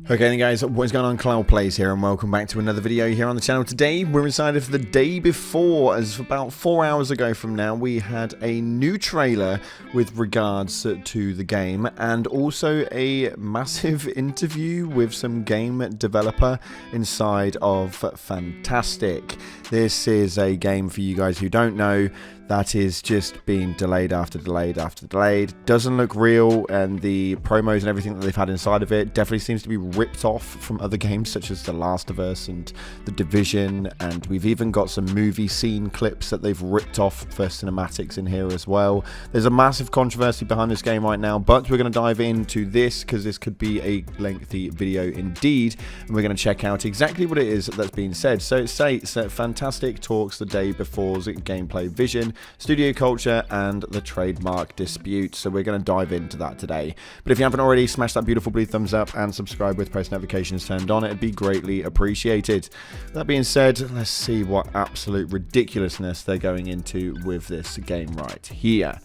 Okay then guys, what's going on? Cloud Plays here and welcome back to another video here on the channel. Today we're inside of the day before, as about 4 hours ago from now we had a new trailer with regards to the game and also a massive interview with some game developer inside of Fantastic. This is a game, for you guys who don't know, that is just being delayed after delayed after delayed. Doesn't look real, and the promos and everything that they've had inside of it definitely seems to be ripped off from other games such as The Last of Us and The Division, and we've even got some movie scene clips that they've ripped off for cinematics in here as well. There's a massive controversy behind this game right now, but we're going to dive into this because this could be a lengthy video indeed, and we're going to check out exactly what it is that's being said. So it states that Fantastic talks the day before's gameplay vision, studio culture, and the trademark dispute. So we're going to dive into that today. But if you haven't already, smash that beautiful blue thumbs up and subscribe with post notifications turned on. It'd be greatly appreciated. That being said, let's see what absolute ridiculousness they're going into with this game right here.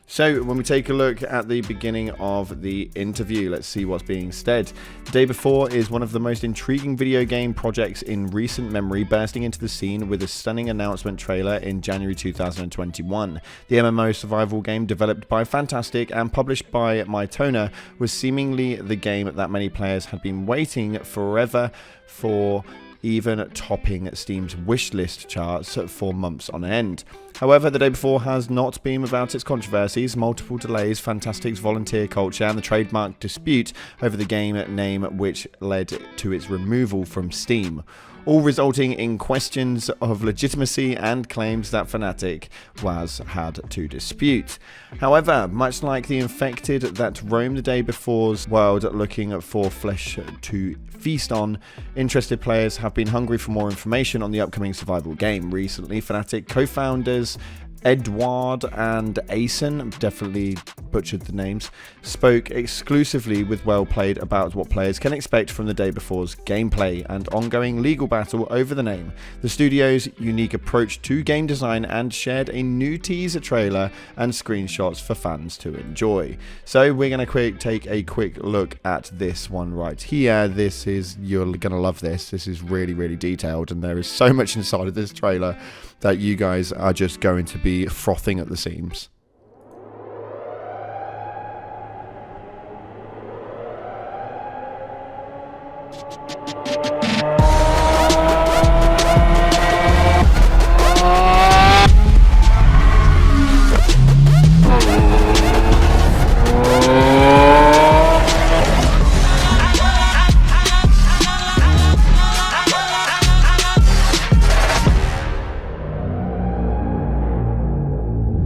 So when we take a look at the beginning of the interview, let's see what's being said. The Day Before is one of the most intriguing video game projects in recent memory, bursting into the scene with a stunning announcement trailer in January 2021. The MMO survival game developed by Fantastic and published by s.t.a.l.k.e.r was seemingly the game that many players had been waiting forever for, even topping Steam's wishlist charts for months on end. However, The Day Before has not been without its controversies, multiple delays, Fantastic's volunteer culture, and the trademark dispute over the game name, which led to its removal from Steam, all resulting in questions of legitimacy and claims that Fantastic had to dispute. However, much like the infected that roam the Day Before's world looking for flesh to feast on, interested players have been hungry for more information on the upcoming survival game. Recently, Fantastic co-founders Edward and Asen, definitely butchered the names, spoke exclusively with Well-Played about what players can expect from the Day Before's gameplay and ongoing legal battle over the name, the studio's unique approach to game design, and shared a new teaser trailer and screenshots for fans to enjoy. So we're going to take a quick look at this one right here. You're going to love this. This is really, really detailed, and there is so much inside of this trailer that you guys are just going to be frothing at the seams.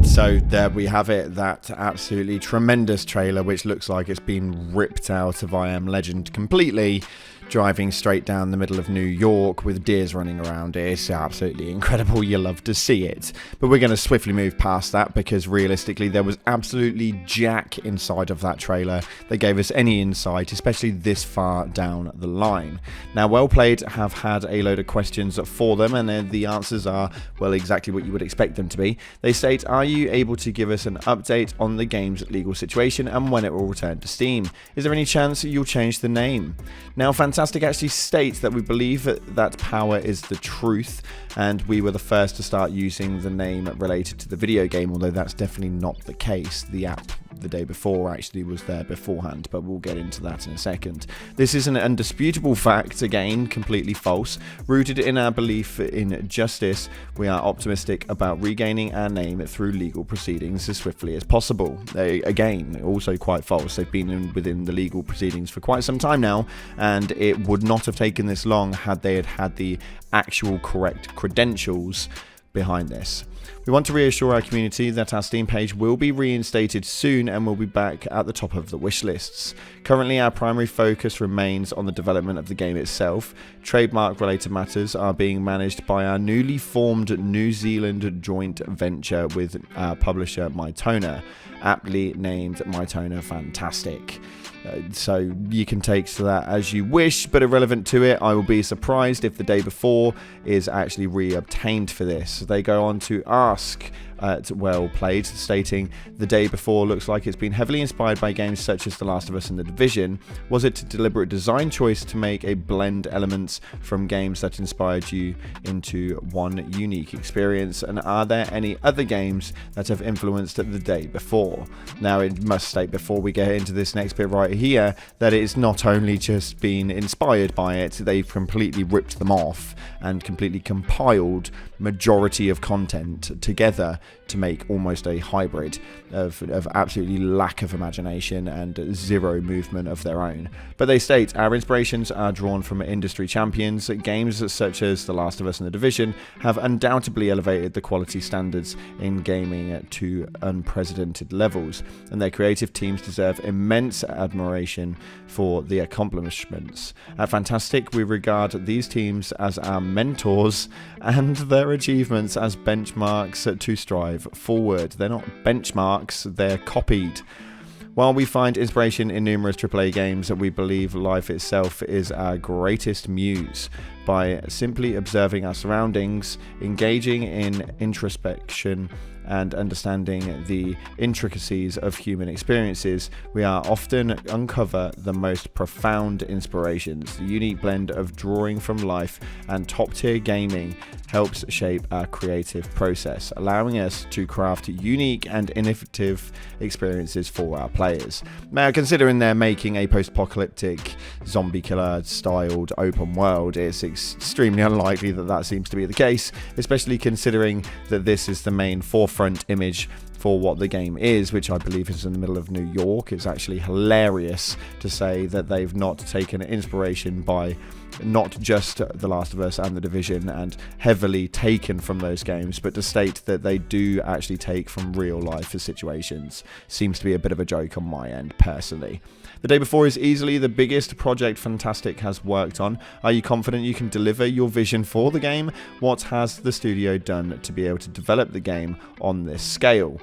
So there we have it, that absolutely tremendous trailer, which looks like it's been ripped out of I Am Legend completely, driving straight down the middle of New York with deers running around it. It's absolutely incredible. You love to see it. But we're going to swiftly move past that because realistically there was absolutely jack inside of that trailer that gave us any insight, especially this far down the line. Now, Well-Played have had a load of questions for them, and the answers are, well, exactly what you would expect them to be. They state, are you able to give us an update on the game's legal situation and when it will return to Steam? Is there any chance you'll change the name? Now, Fantastic actually states that we believe that power is the truth, and we were the first to start using the name related to the video game, although that's definitely not the case. The app The Day Before actually was there beforehand, but we'll get into that in a second. This is an undisputable fact, again, completely false. Rooted in our belief in justice, we are optimistic about regaining our name through legal proceedings as swiftly as possible. Again, also quite false. They've been within the legal proceedings for quite some time now, and it would not have taken this long had they had the actual correct credentials behind this. We want to reassure our community that our Steam page will be reinstated soon and will be back at the top of the wish lists. Currently, our primary focus remains on the development of the game itself. Trademark related matters are being managed by our newly formed New Zealand joint venture with our publisher s.t.a.l.k.e.r, aptly named s.t.a.l.k.e.r Fantastic. So you can take to that as you wish, but irrelevant to it, I will be surprised if The Day Before is actually reobtained for this. They go on to ask, at Well Played, stating, "The day before looks like it's been heavily inspired by games such as The Last of Us and The Division. Was it a deliberate design choice to make a blend elements from games that inspired you into one unique experience? And are there any other games that have influenced The Day Before?" Now, it must state before we get into this next bit right here that it's not only just been inspired by it, they've completely ripped them off and completely compiled majority of content together to make almost a hybrid of absolutely lack of imagination and zero movement of their own. But they state, "Our inspirations are drawn from industry champions. Games such as The Last of Us and The Division have undoubtedly elevated the quality standards in gaming to unprecedented levels, and their creative teams deserve immense admiration for the accomplishments. At Fantastic, we regard these teams as our mentors and their achievements as benchmarks to strive forward." They're not benchmarks, they're copied. "While we find inspiration in numerous AAA games, we believe life itself is our greatest muse. By simply observing our surroundings, engaging in introspection, and understanding the intricacies of human experiences, we are often uncover the most profound inspirations. The unique blend of drawing from life and top-tier gaming helps shape our creative process, allowing us to craft unique and innovative experiences for our players." Now, considering they're making a post-apocalyptic zombie killer styled open world, it's extremely unlikely that that seems to be the case, especially considering that this is the main forefront image for what the game is, which I believe is in the middle of New York. It's actually hilarious to say that they've not taken inspiration by not just The Last of Us and The Division and heavily taken from those games, but to state that they do actually take from real life situations seems to be a bit of a joke on my end, personally. "The Day Before is easily the biggest project Fantastic has worked on. Are you confident you can deliver your vision for the game? What has the studio done to be able to develop the game on this scale?"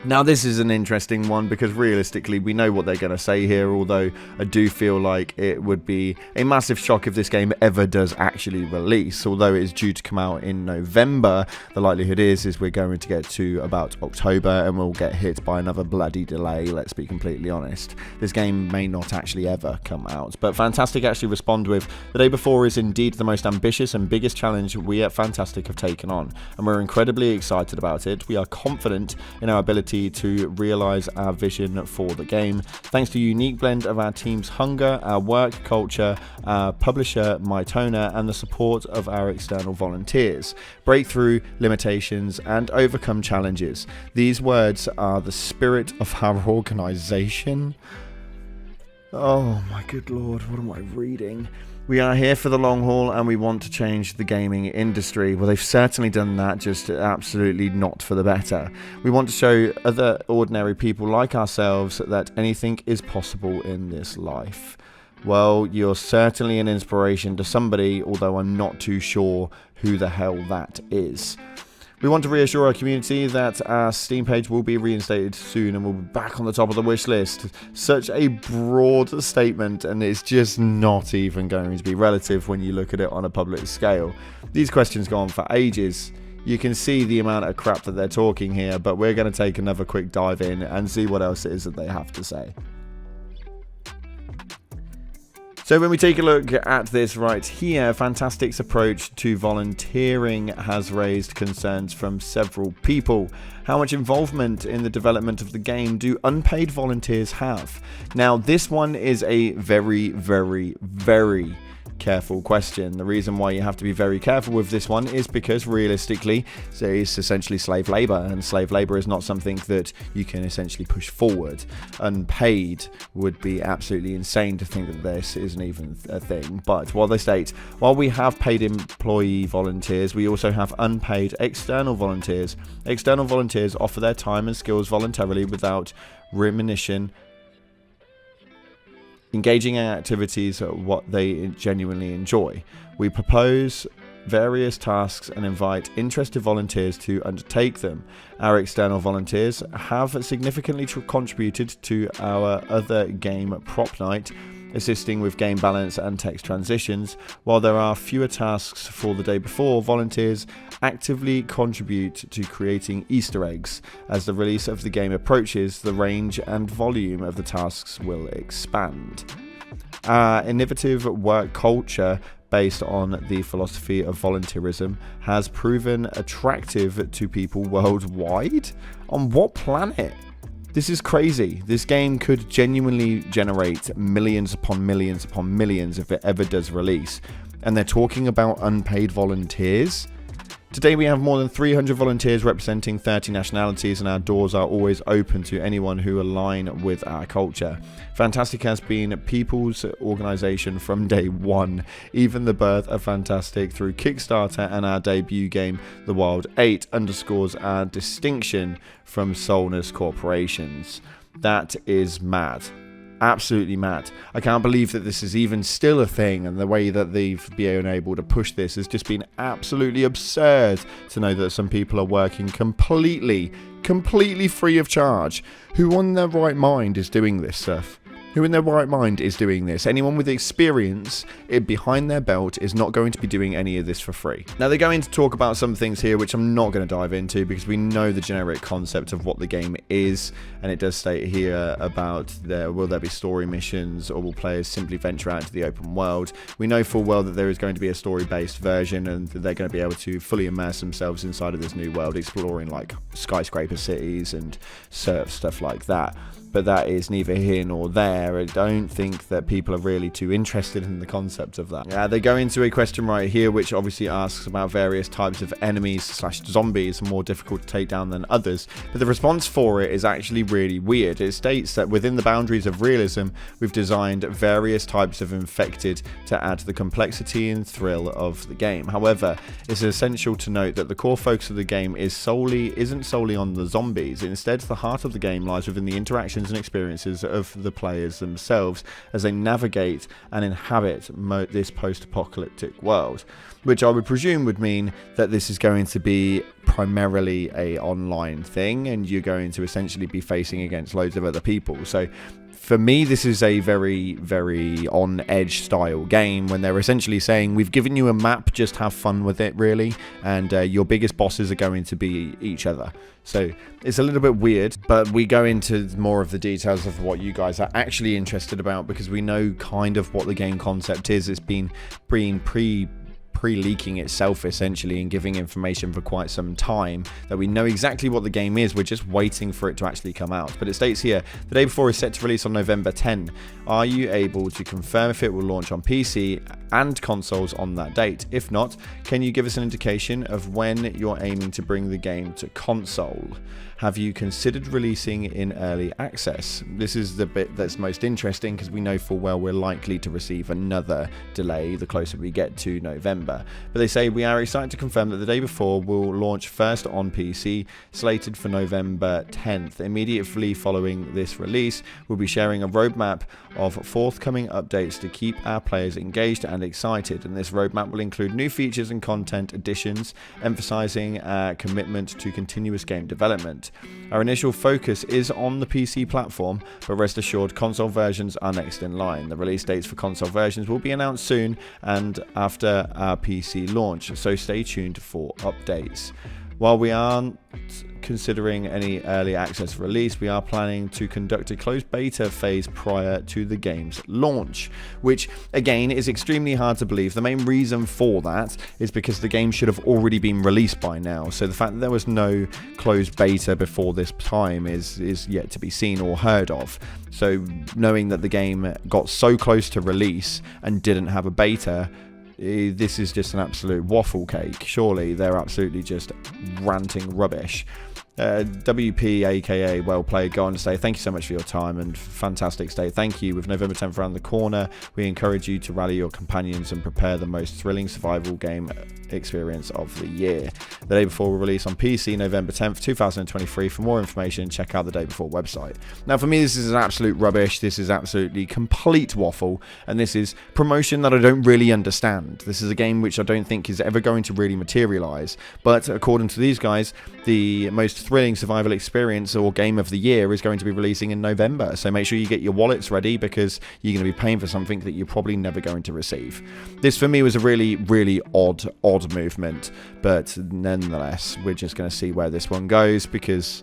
Now, this is an interesting one because realistically we know what they're going to say here, although I do feel like it would be a massive shock if this game ever does actually release. Although it is due to come out in November, the likelihood is we're going to get to about October and we'll get hit by another bloody delay, let's be completely honest. This game may not actually ever come out. But Fantastic actually respond with, "The Day Before is indeed the most ambitious and biggest challenge we at Fantastic have taken on, and we're incredibly excited about it. We are confident in our ability to realize our vision for the game, thanks to a unique blend of our team's hunger, our work culture, our publisher Mytona, and the support of our external volunteers. Break through limitations and overcome challenges. These words are the spirit of our organization." Oh my good lord, what am I reading? "We are here for the long haul and we want to change the gaming industry." Well, they've certainly done that, just absolutely not for the better. "We want to show other ordinary people like ourselves that anything is possible in this life." Well, you're certainly an inspiration to somebody, although I'm not too sure who the hell that is. "We want to reassure our community that our Steam page will be reinstated soon and will be back on the top of the wish list." Such a broad statement, and it's just not even going to be relative when you look at it on a public scale. These questions go on for ages. You can see the amount of crap that they're talking here, but we're going to take another quick dive in and see what else it is that they have to say. So when we take a look at this right here, Fantastic's approach to volunteering has raised concerns from several people. How much involvement in the development of the game do unpaid volunteers have? Now, this one is a very, very, very careful question. The reason why you have to be very careful with this one is because realistically it's essentially slave labor, and slave labor is not something that you can essentially push forward. Unpaid would be absolutely insane to think that this isn't even a thing. But while they state, while we have paid employee volunteers, we also have unpaid external volunteers. External volunteers offer their time and skills voluntarily without remuneration, engaging in activities what they genuinely enjoy. We propose various tasks and invite interested volunteers to undertake them. Our external volunteers have significantly contributed to our other game Prop Night assisting with game balance and text transitions. While there are fewer tasks for the day before, volunteers actively contribute to creating Easter eggs. As the release of the game approaches, the range and volume of the tasks will expand. Innovative work culture based on the philosophy of volunteerism has proven attractive to people worldwide? On what planet? This is crazy. This game could genuinely generate millions upon millions upon millions if it ever does release. And they're talking about unpaid volunteers? Today we have more than 300 volunteers representing 30 nationalities, and our doors are always open to anyone who align with our culture. Fantastic has been people's organisation from day one, even the birth of Fantastic through Kickstarter and our debut game, The Wild 8, underscores our distinction from soulless corporations. That is mad. Absolutely mad. I can't believe that this is even still a thing, and the way that they've been able to push this has just been absolutely absurd. To know that some people are working completely free of charge. Who in their right mind is doing this stuff? Who in their right mind is doing this? Anyone with experience behind their belt is not going to be doing any of this for free. Now, they're going to talk about some things here which I'm not going to dive into because we know the generic concept of what the game is, and it does state here about will there be story missions, or will players simply venture out into the open world. We know full well that there is going to be a story-based version, and they're going to be able to fully immerse themselves inside of this new world, exploring like skyscraper cities and stuff like that. But that is neither here nor there. I don't think that people are really too interested in the concept of that. They go into a question right here which obviously asks about various types of enemies / zombies more difficult to take down than others, but the response for it is actually really weird. It states that within the boundaries of realism, we've designed various types of infected to add to the complexity and thrill of the game. However, it's essential to note that the core focus of the game isn't solely on the zombies. Instead, the heart of the game lies within the interactions and experiences of the players themselves as they navigate and inhabit this post-apocalyptic world, which I would presume would mean that this is going to be primarily a online thing, and you're going to essentially be facing against loads of other people. So for me, this is a very, very on-edge style game when they're essentially saying, we've given you a map, just have fun with it, really, and your biggest bosses are going to be each other. So it's a little bit weird, but we go into more of the details of what you guys are actually interested about, because we know kind of what the game concept is. It's been pre-leaking itself essentially and giving information for quite some time that we know exactly what the game is. We're just waiting for it to actually come out. But it states here, the day before is set to release on November 10. Are you able to confirm if it will launch on PC and consoles on that date? If not, can you give us an indication of when you're aiming to bring the game to console? Have you considered releasing in early access? This is the bit that's most interesting, because we know full well we're likely to receive another delay the closer we get to November. But they say, we are excited to confirm that the day before will launch first on PC, slated for November 10th. Immediately following this release, we'll be sharing a roadmap of forthcoming updates to keep our players engaged and excited, and this roadmap will include new features and content additions, emphasizing our commitment to continuous game development. Our initial focus is on the PC platform, but rest assured console versions are next in line. The release dates for console versions will be announced soon and after our PC launch, so stay tuned for updates. While we aren't considering any early access release, we are planning to conduct a closed beta phase prior to the game's launch, which again is extremely hard to believe. The main reason for that is because the game should have already been released by now, so the fact that there was no closed beta before this time is yet to be seen or heard of. So knowing that the game got so close to release and didn't have a beta, this is just an absolute waffle cake. Surely they're absolutely just ranting rubbish. WP, aka Well Played, go on to say, thank you so much for your time and fantastic stay. Thank you. With November 10th around the corner, we encourage you to rally your companions and prepare the most thrilling survival game experience of the year. The day before will release on PC November 10th, 2023. For more information, check out the Day Before website. Now, for me, this is an absolute rubbish. This is absolutely complete waffle, and this is promotion that I don't really understand. This is a game which I don't think is ever going to really materialize, but according to these guys, the most thrilling survival experience or game of the year is going to be releasing in November. So make sure you get your wallets ready, because you're going to be paying for something that you're probably never going to receive. This for me was a really, really odd movement, but nonetheless, we're just going to see where this one goes, because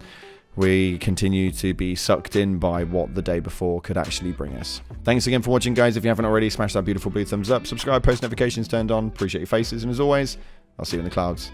we continue to be sucked in by what the day before could actually bring us. Thanks again for watching, guys. If you haven't already, smash that beautiful blue thumbs up, subscribe, post notifications turned on. Appreciate your faces, and as always, I'll see you in the clouds.